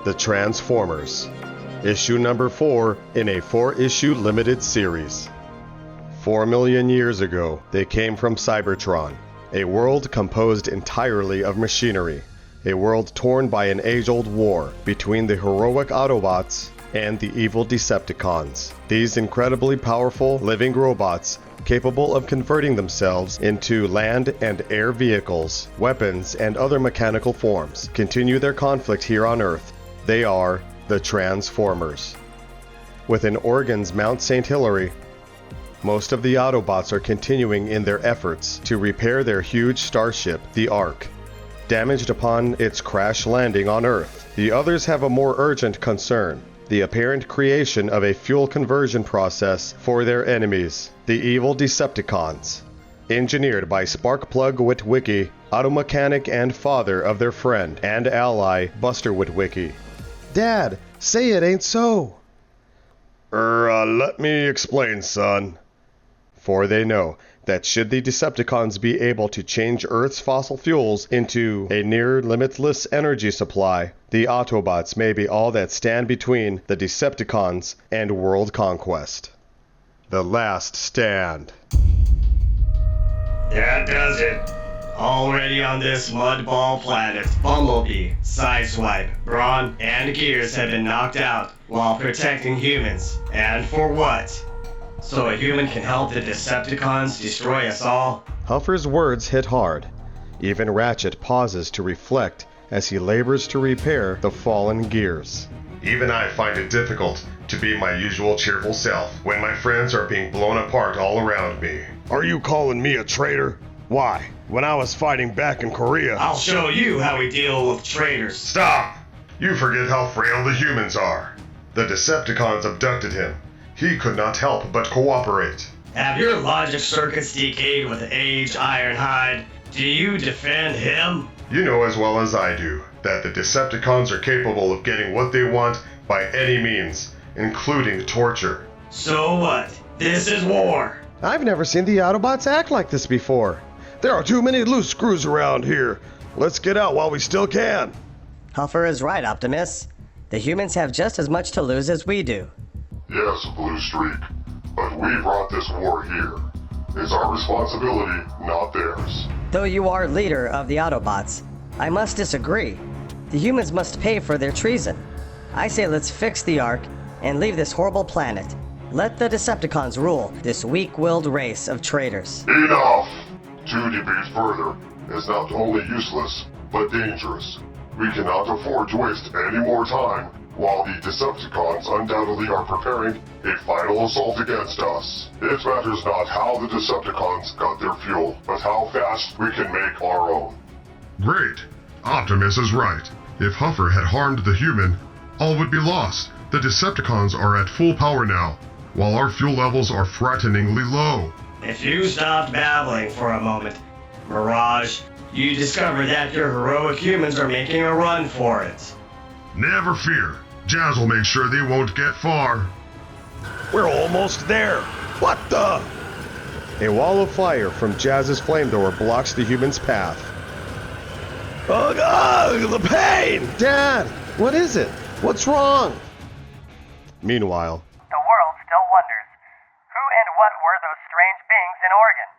The Transformers, issue number 4 in a 4-issue limited series. 4 million years ago, they came from Cybertron, a world composed entirely of machinery, a world torn by an age-old war between the heroic Autobots and the evil Decepticons. These incredibly powerful living robots, capable of converting themselves into land and air vehicles, weapons, and other mechanical forms, continue their conflict here on Earth. They are the Transformers. Within Oregon's Mount St. Hilary, most of the Autobots are continuing in their efforts to repair their huge starship, the Ark, damaged upon its crash landing on Earth. The others have a more urgent concern: the apparent creation of a fuel conversion process for their enemies, the evil Decepticons. Engineered by Sparkplug Witwicky, auto mechanic and father of their friend and ally, Buster Witwicky. Dad, say it ain't so. Let me explain, son. For they know that should the Decepticons be able to change Earth's fossil fuels into a near-limitless energy supply, the Autobots may be all that stand between the Decepticons and world conquest. The Last Stand. That does it. Already on this mudball planet, Bumblebee, Sideswipe, Brawn, and Gears have been knocked out while protecting humans. And for what? So a human can help the Decepticons destroy us all? Huffer's words hit hard. Even Ratchet pauses to reflect as he labors to repair the fallen Gears. Even I find it difficult to be my usual cheerful self when my friends are being blown apart all around me. Are you calling me a traitor? Why? When I was fighting back in Korea... I'll show you how we deal with traitors. Stop! You forget how frail the humans are. The Decepticons abducted him. He could not help but cooperate. Have your logic circuits decayed with age, Ironhide? Do you defend him? You know as well as I do that the Decepticons are capable of getting what they want by any means, including torture. So what? This is war. I've never seen the Autobots act like this before. There are too many loose screws around here. Let's get out while we still can. Huffer is right, Optimus. The humans have just as much to lose as we do. Yes, Blue Streak, but we brought this war here. It's our responsibility, not theirs. Though you are leader of the Autobots, I must disagree. The humans must pay for their treason. I say let's fix the Ark and leave this horrible planet. Let the Decepticons rule this weak-willed race of traitors. Enough! To debate further is not only useless, but dangerous. We cannot afford to waste any more time while the Decepticons undoubtedly are preparing a final assault against us. It matters not how the Decepticons got their fuel, but how fast we can make our own. Great! Optimus is right. If Huffer had harmed the human, all would be lost. The Decepticons are at full power now, while our fuel levels are frighteningly low. If you stopped babbling for a moment, Mirage, you discover that your heroic humans are making a run for it. Never fear. Jazz will make sure they won't get far. We're almost there. What the? A wall of fire from Jazz's flamethrower blocks the human's path. Ugh, the pain! Dad, what is it? What's wrong? Meanwhile, the world still wonders, who and what were those strange beings in Oregon?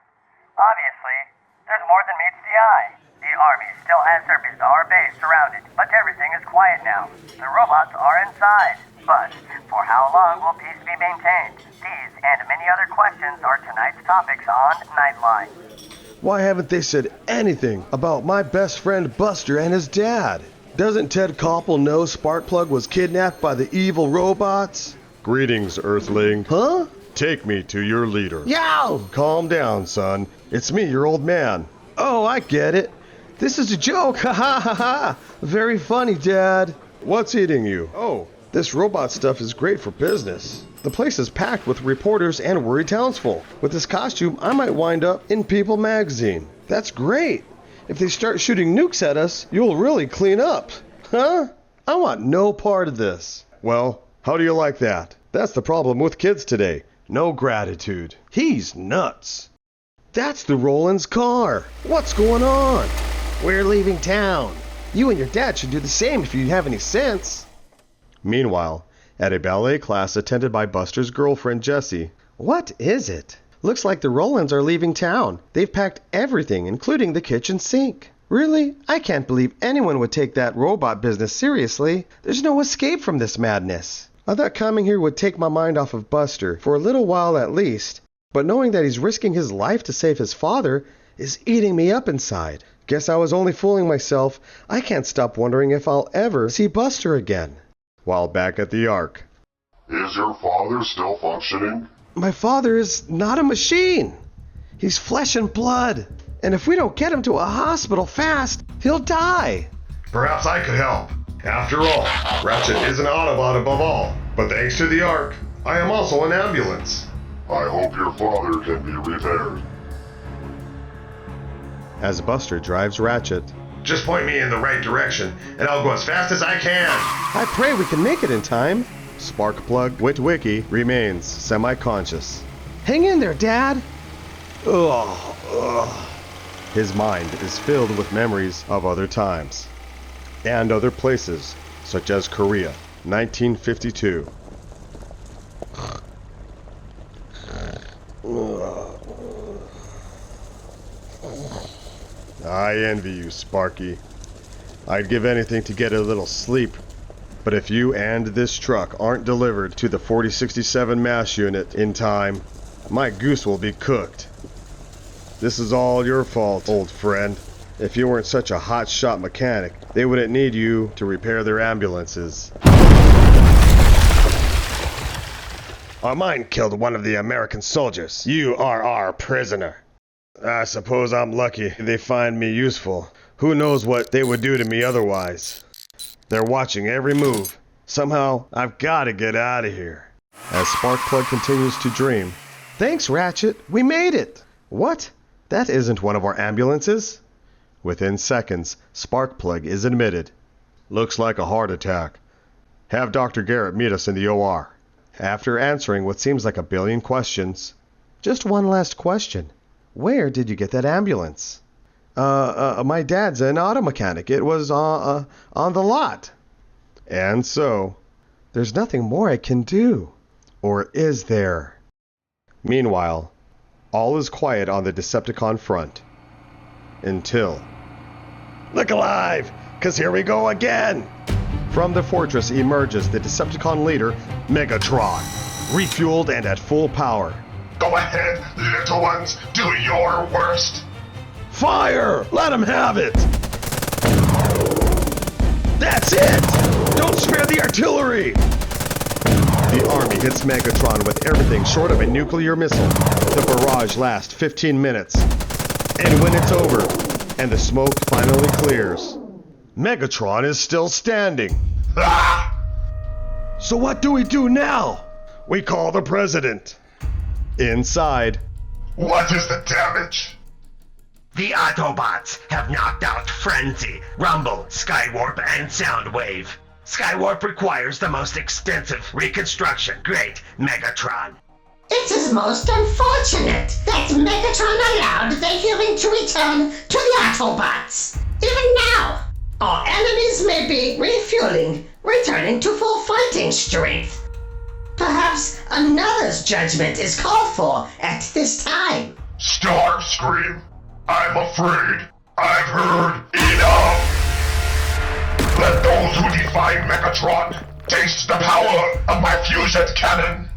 Obviously, there's more than meets the eye. The Army still has their bizarre base surrounded, but everything is quiet now. The robots are inside. But for how long will peace be maintained? These and many other questions are tonight's topics on Nightline. why haven't they said anything about my best friend Buster and his dad? Doesn't Ted Koppel know Sparkplug was kidnapped by the evil robots? Greetings, Earthling. Huh? Take me to your leader. Yow! Calm down, son. It's me, your old man. Oh, I get it. This is a joke. Ha ha ha ha. Very funny, Dad. What's eating you? Oh, this robot stuff is great for business. The place is packed with reporters and worried townsfolk. With this costume, I might wind up in People magazine. That's great. If they start shooting nukes at us, you'll really clean up. Huh? I want no part of this. Well, how do you like that? That's the problem with kids today. No gratitude. He's nuts. That's the Roland's car. What's going on? We're leaving town. You and your dad should do the same if you have any sense. Meanwhile, at a ballet class attended by Buster's girlfriend Jessie. What is it? Looks like the Rolands are leaving town. They've packed everything, including the kitchen sink. Really? I can't believe anyone would take that robot business seriously. There's no escape from this madness. I thought coming here would take my mind off of Buster, for a little while at least. But knowing that he's risking his life to save his father is eating me up inside. Guess I was only fooling myself. I can't stop wondering if I'll ever see Buster again. While back at the Ark. Is your father still functioning? My father is not a machine. He's flesh and blood. And if we don't get him to a hospital fast, he'll die. Perhaps I could help. After all, Ratchet is an Autobot above all. But thanks to the Ark, I am also an ambulance. I hope your father can be repaired. As Buster drives Ratchet. Just point me in the right direction, and I'll go as fast as I can. I pray we can make it in time. Sparkplug Witwicky remains semi-conscious. Hang in there, Dad. Ugh. His mind is filled with memories of other times and other places, such as Korea, 1952. I envy you, Sparky. I'd give anything to get a little sleep. But if you and this truck aren't delivered to the 4067 MASH unit in time, my goose will be cooked. This is all your fault, old friend. If you weren't such a hot-shot mechanic, they wouldn't need you to repair their ambulances. Our mine killed one of the American soldiers. You are our prisoner. I suppose I'm lucky they find me useful. Who knows what they would do to me otherwise? They're watching every move. Somehow, I've got to get out of here. As Sparkplug continues to dream. Thanks, Ratchet. We made it. What? That isn't one of our ambulances. Within seconds, Sparkplug is admitted. Looks like a heart attack. Have Dr. Garrett meet us in the OR. After answering what seems like a billion questions. Just one last question. Where did you get that ambulance? My dad's an auto mechanic. It was, on the lot. And so, there's nothing more I can do. Or is there? Meanwhile, all is quiet on the Decepticon front. Until... Look alive! 'Cause here we go again! From the fortress emerges the Decepticon leader, Megatron. Refueled and at full power. Go ahead, little ones, do your worst. Fire! Let him have it! That's it! Don't spare the artillery! The army hits Megatron with everything short of a nuclear missile. The barrage lasts 15 minutes. And when it's over, and the smoke finally clears, Megatron is still standing. Ah! So what do we do now? We call the president. Inside. What is the damage? The Autobots have knocked out Frenzy, Rumble, Skywarp, and Soundwave. Skywarp requires the most extensive reconstruction. Great, Megatron. It is most unfortunate that Megatron allowed the healing to return to the Autobots. Even now, our enemies may be refueling, returning to full fighting strength. Perhaps another's judgment is called for at this time. Starscream, I'm afraid I've heard enough. Let those who defy Megatron taste the power of my fusion cannon.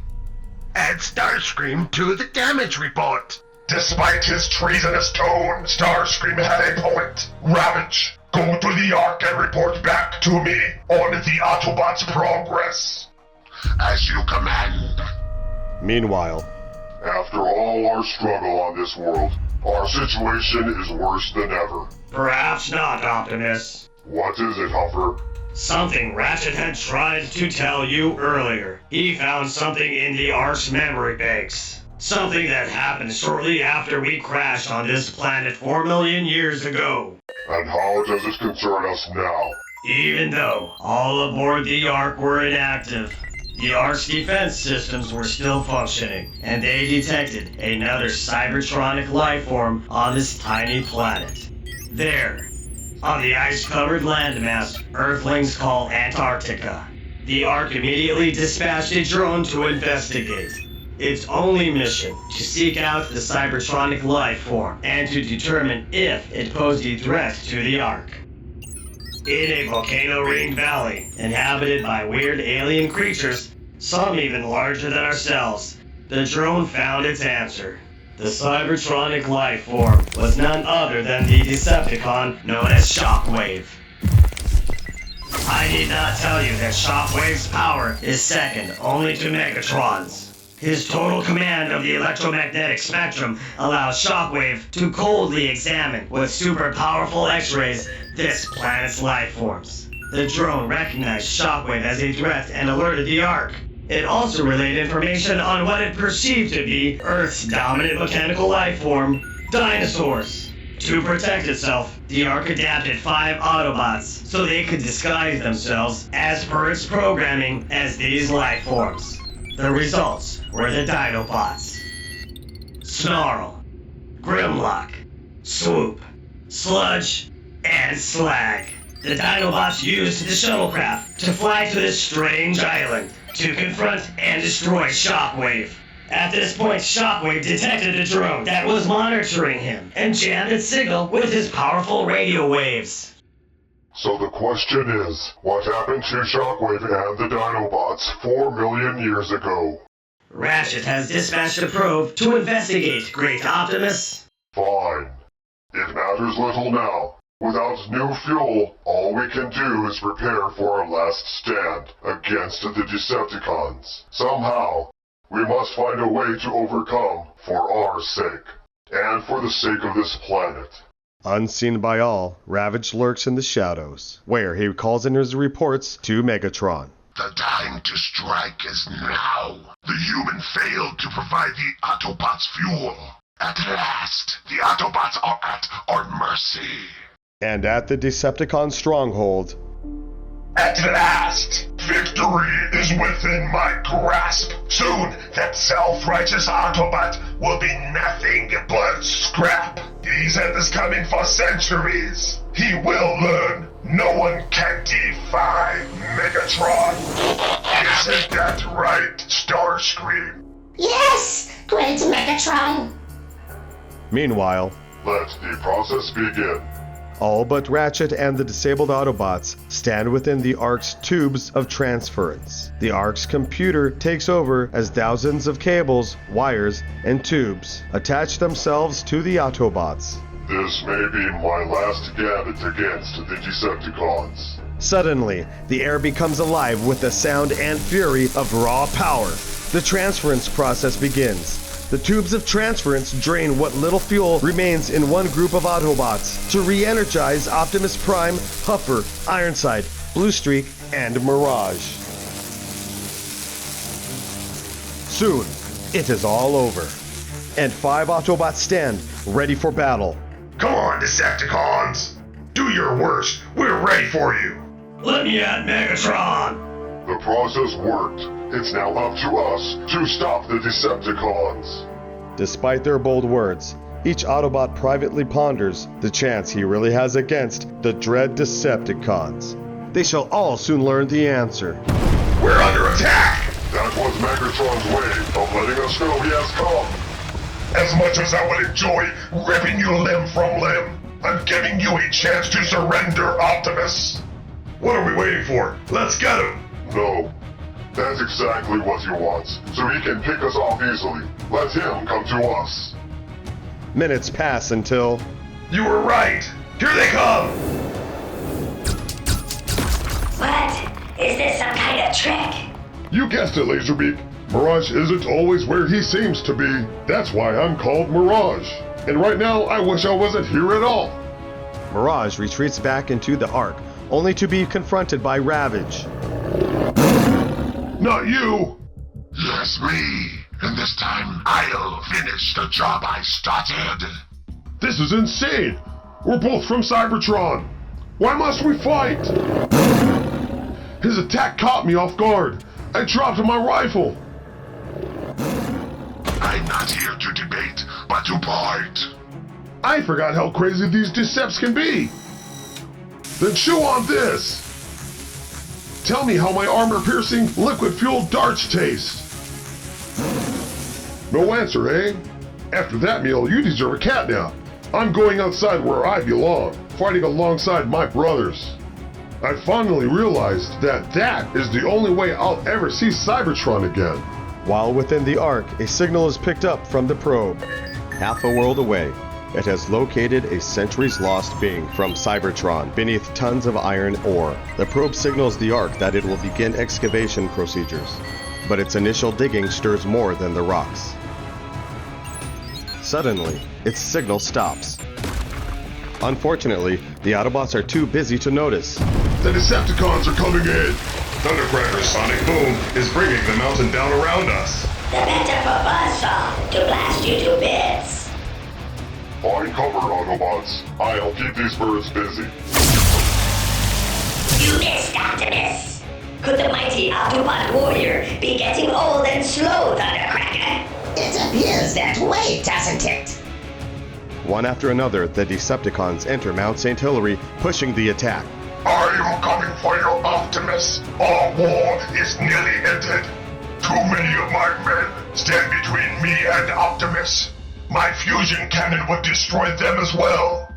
Add Starscream to the damage report. Despite his treasonous tone, Starscream had a point. Ravage, go to the Ark and report back to me on the Autobots' progress. As you command. Meanwhile, after all our struggle on this world, our situation is worse than ever. Perhaps not, Optimus. What is it, Huffer? Something Ratchet had tried to tell you earlier. He found something in the Ark's memory banks. Something that happened shortly after we crashed on this planet 4 million years ago. And how does it concern us now? Even though all aboard the Ark were inactive, the Ark's defense systems were still functioning, and they detected another cybertronic life form on this tiny planet. There, on the ice-covered landmass Earthlings call Antarctica, The Ark immediately dispatched a drone to investigate. Its only mission, to seek out the cybertronic life form and to determine if it posed a threat to the Ark. In a volcano-ringed valley, inhabited by weird alien creatures, some even larger than ourselves, the drone found its answer. The cybertronic life form was none other than the Decepticon known as Shockwave. I need not tell you that Shockwave's power is second only to Megatron's. His total command of the electromagnetic spectrum allows Shockwave to coldly examine with super powerful X-rays this planet's life forms. The drone recognized Shockwave as a threat and alerted the Ark. It also relayed information on what it perceived to be Earth's dominant mechanical life form, dinosaurs. To protect itself, the Ark adapted 5 Autobots so they could disguise themselves as per its programming as these life forms. The results were the Dinobots. Snarl, Grimlock, Swoop, Sludge, and Slag. The Dinobots used the shuttlecraft to fly to this strange island to confront and destroy Shockwave. At this point, Shockwave detected a drone that was monitoring him and jammed its signal with his powerful radio waves. So the question is, what happened to Shockwave and the Dinobots 4 million years ago? Ratchet has dispatched a probe to investigate, Great Optimus. Fine. It matters little now. Without new fuel, all we can do is prepare for our last stand against the Decepticons. Somehow, we must find a way to overcome for our sake, and for the sake of this planet. Unseen by all, Ravage lurks in the shadows, where he calls in his reports to Megatron. The time to strike is now. The human failed to provide the Autobots fuel. At last, the Autobots are at our mercy. And at the Decepticon stronghold, At last, victory is within my grasp. Soon, that self-righteous Autobot will be nothing but scrap. He's had this coming for centuries. He will learn. No one can defy Megatron. Isn't that right, Starscream? Yes, great Megatron. meanwhile, Let the process begin. all but Ratchet and the disabled Autobots stand within the Ark's tubes of transference. The Ark's computer takes over as thousands of cables, wires, and tubes attach themselves to the Autobots. This may be my last gambit against the Decepticons. Suddenly, the air becomes alive with the sound and fury of raw power. The transference process begins. The tubes of transference drain what little fuel remains in one group of Autobots to re-energize Optimus Prime, Huffer, Ironside, Bluestreak, and Mirage. Soon, it is all over, and 5 Autobots stand, ready for battle. Come on, Decepticons! Do your worst. We're ready for you. Let me at Megatron! The process worked. It's now up to us to stop the Decepticons. Despite their bold words, each Autobot privately ponders the chance he really has against the dread Decepticons. They shall all soon learn the answer. We're under attack! That was Megatron's way of letting us know he has come. As much as I would enjoy ripping you limb from limb, I'm giving you a chance to surrender, Optimus. What are we waiting for? Let's get him! No. That's exactly what he wants, so he can pick us off easily. Let him come to us. Minutes pass until... You were right! Here they come! What? Is this some kind of trick? You guessed it, Laserbeak. Mirage isn't always where he seems to be. That's why I'm called Mirage. And right now, I wish I wasn't here at all. Mirage retreats back into the Ark, only to be confronted by Ravage. Not you! Yes, me. And this time, I'll finish the job I started. This is insane! We're both from Cybertron! Why must we fight? His attack caught me off guard. I dropped my rifle. I'm not here to debate, but to fight. I forgot how crazy these Decepts can be. Then chew on this. Tell me how my armor-piercing, liquid-fueled darts taste. No answer, eh? After that meal, you deserve a catnap. I'm going outside where I belong, fighting alongside my brothers. I finally realized that that is the only way I'll ever see Cybertron again. While within the Ark, a signal is picked up from the probe. Half a world away, it has located a centuries-lost being from Cybertron beneath tons of iron ore. The probe signals the Ark that it will begin excavation procedures, but its initial digging stirs more than the rocks. Suddenly, its signal stops. Unfortunately, the Autobots are too busy to notice. The Decepticons are coming in! Thundercracker's sonic boom is bringing the mountain down around us. The better for Buzzsaw to blast you to bits. Find cover, Autobots. I'll keep these birds busy. You missed, Optimus. Could the mighty Autobot warrior be getting old and slow, Thundercracker? It appears that way, doesn't it? One after another, the Decepticons enter Mount St. Hilary, pushing the attack. I am coming for you, Optimus. Our war is nearly ended. Too many of my men stand between me and Optimus. My fusion cannon would destroy them as well.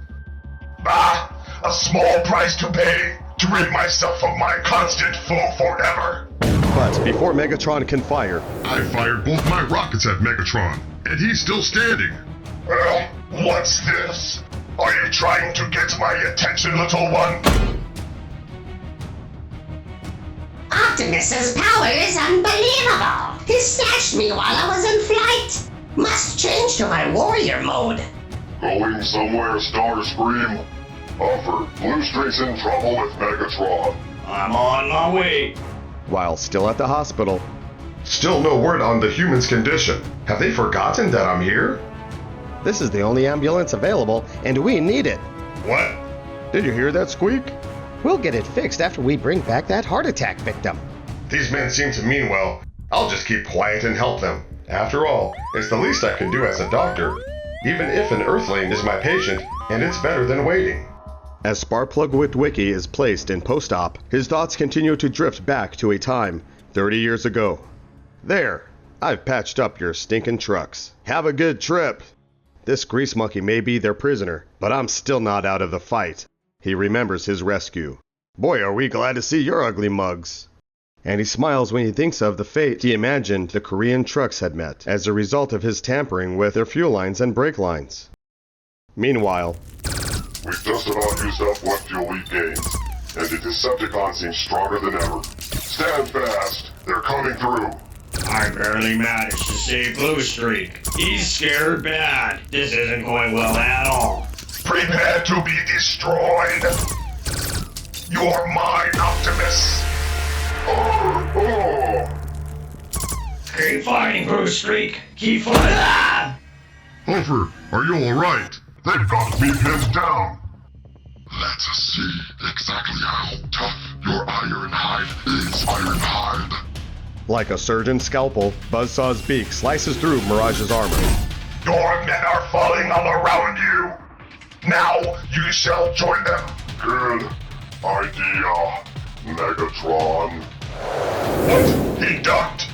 A small price to pay to rid myself of my constant foe forever. But before Megatron can fire, I fired both my rockets at Megatron, and he's still standing. What's this? Are you trying to get my attention, little one? Optimus's power is unbelievable. He snatched me while I was in flight. Must change to my warrior mode. Going somewhere, Starscream? Buffer, Blue Streak's in trouble with Megatron. I'm on my way. while still at the hospital. Still no word on the human's condition. Have they forgotten that I'm here? This is the only ambulance available, and we need it. What? Did you hear that squeak? We'll get it fixed after we bring back that heart attack victim. These men seem to mean well. I'll just keep quiet and help them. After all, it's the least I can do as a doctor. Even if an Earthling is my patient, and it's better than waiting. As Sparkplug Witwicky is placed in post-op, his thoughts continue to drift back to a time 30 years ago. There, I've patched up your stinking trucks. Have a good trip. This grease monkey may be their prisoner, but I'm still not out of the fight. He remembers his rescue. Boy, are we glad to see your ugly mugs. And he smiles when he thinks of the fate he imagined the Korean trucks had met as a result of his tampering with their fuel lines and brake lines. Meanwhile, We've just about used up what fuel we gained, and the Decepticons seem stronger than ever. Stand fast, they're coming through. I barely managed to save Blue Streak. He's scared bad. This isn't going well at all. Prepare to be destroyed. You're mine, Optimus. Keep fighting, Blue Streak. Keep fighting. Ah! Hofer, are you alright? They've got me pinned down. Let's see exactly how tough your iron hide is, Ironhide. like a surgeon's scalpel, Buzzsaw's beak slices through Mirage's armor. Your men are falling all around you. Now you shall join them. Good idea, Megatron. What? He ducked.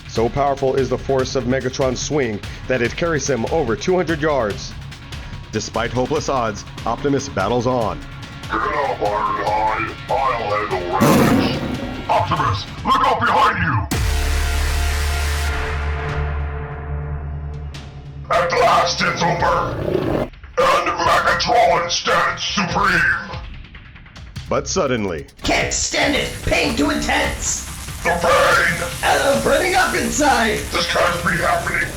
So powerful is the force of Megatron's swing that it carries him over 200 yards. Despite hopeless odds, Optimus battles on. Get up, Ironhide. I'll handle Ravage. Optimus, look out behind you! At last it's over. And Megatron stands supreme. But suddenly, Can't stand it! Pain too intense! The pain. And I'm burning up inside! This can't be happening.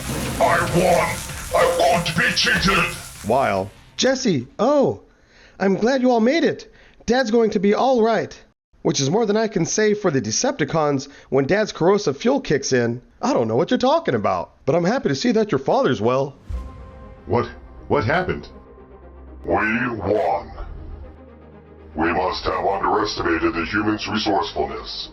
I won. I won't be cheated. while Jesse, oh, I'm glad you all made it. Dad's going to be all right. which is more than I can say for the Decepticons when Dad's corrosive fuel kicks in. I don't know what you're talking about, but I'm happy to see that your father's well. What happened? We won. We must have underestimated the human's resourcefulness.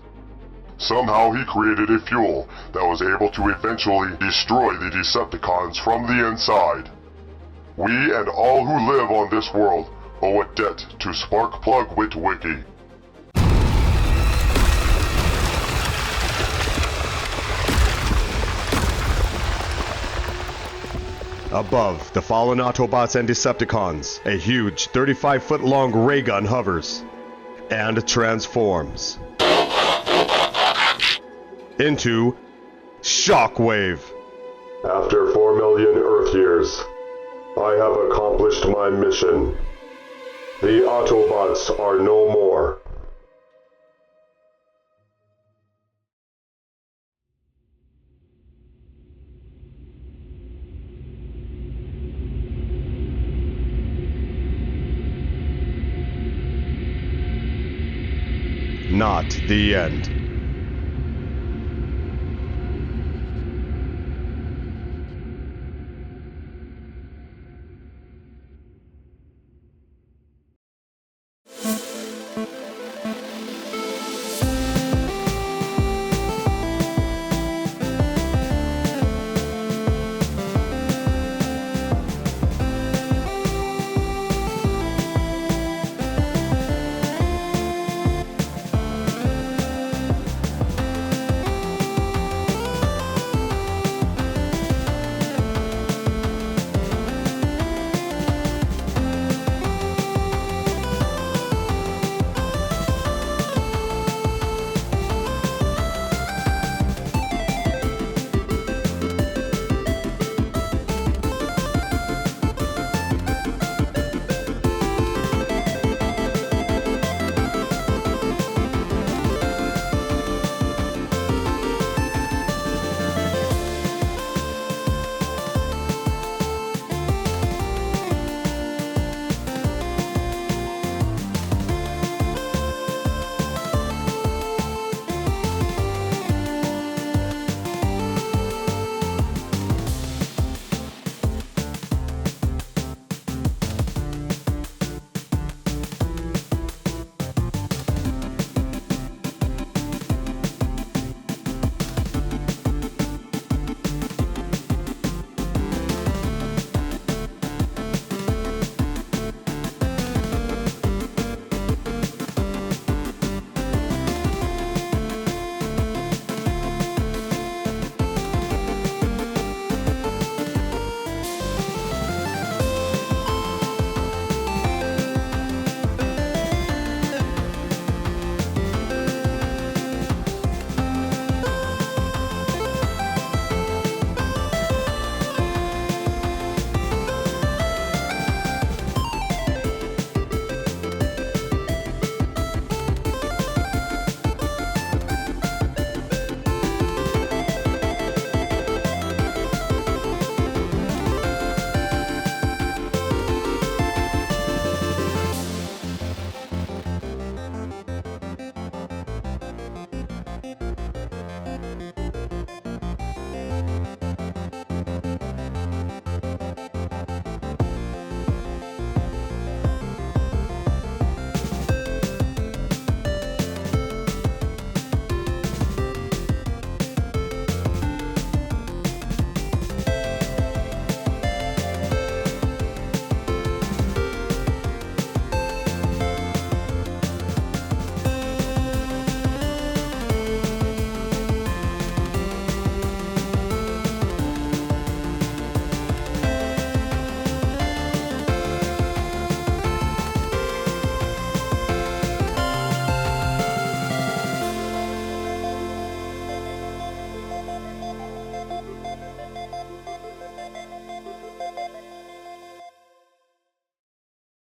Somehow he created a fuel that was able to eventually destroy the Decepticons from the inside. We and all who live on this world owe a debt to Sparkplug Witwicky. Above the fallen Autobots and Decepticons, a huge 35-foot-long ray gun hovers and transforms into Shockwave. After 4 million Earth years, I have accomplished my mission. The Autobots are no more. Not the end.